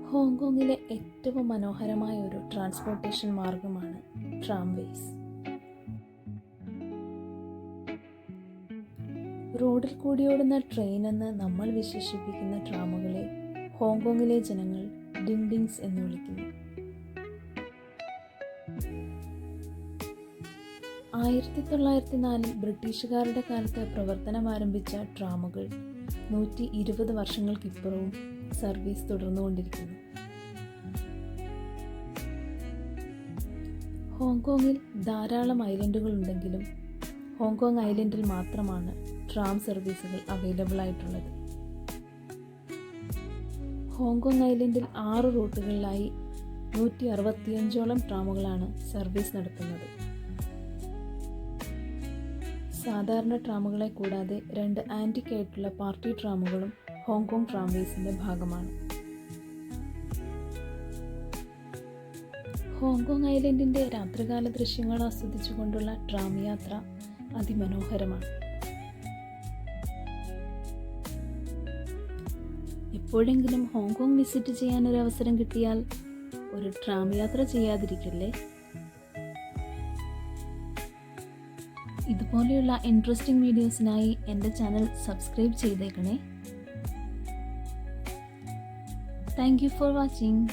ഹോങ്കോങ്ങിലെ ഏറ്റവും മനോഹരമായ ഒരു ട്രാൻസ്പോർട്ടേഷൻ മാർഗമാണ് ട്രാംവേസ്. റോഡിൽ കൂടിയോടുന്ന ട്രെയിൻ എന്ന് നമ്മൾ വിശേഷിപ്പിക്കുന്ന ട്രാമുകളെ ഹോങ്കോങ്ങിലെ ജനങ്ങൾ ഡിങ്ഡിങ്സ് എന്ന് വിളിക്കുന്നു. 1904 ബ്രിട്ടീഷുകാരുടെ കാലത്ത് പ്രവർത്തനം ആരംഭിച്ച ട്രാമുകൾ 120 വർഷങ്ങൾക്കിപ്പുറവും സർവീസ് തുടർന്നുകൊണ്ടിരിക്കുന്നു. ഹോങ്കോങ്ങിൽ ധാരാളം ഐലൻഡുകൾ ഉണ്ടെങ്കിലും ഹോങ്കോങ് ഐലൻഡിൽ മാത്രമാണ് ട്രാം സർവീസുകൾ അവൈലബിൾ ആയിട്ടുള്ളത്. ഹോങ്കോങ് ഐലൻഡിൽ 6 റൂട്ടുകളിലായി 165ഓളം ട്രാമുകളാണ് സർവീസ് നടത്തുന്നത്. സാധാരണ ട്രാമുകളെ കൂടാതെ 2 ആൻറ്റിക് ആയിട്ടുള്ള പാർട്ടി ട്രാമുകളും ഹോങ്കോങ് ട്രാംവേസിൻ്റെ ഭാഗമാണ്. ഹോങ്കോങ് ഐലൻഡിൻ്റെ രാത്രികാല ദൃശ്യങ്ങൾ ആസ്വദിച്ചുകൊണ്ടുള്ള ട്രാം യാത്ര അതിമനോഹരമാണ്. എപ്പോഴെങ്കിലും ഹോങ്കോങ് വിസിറ്റ് ചെയ്യാനൊരു അവസരം കിട്ടിയാൽ ഒരു ട്രാം യാത്ര ചെയ്യാതിരിക്കല്ലേ. ഇതുപോലെയുള്ള ഇൻട്രസ്റ്റിംഗ് വീഡിയോസിനായി എൻ്റെ ചാനൽ സബ്സ്ക്രൈബ് ചെയ്തേക്കണേ. Thank you for watching.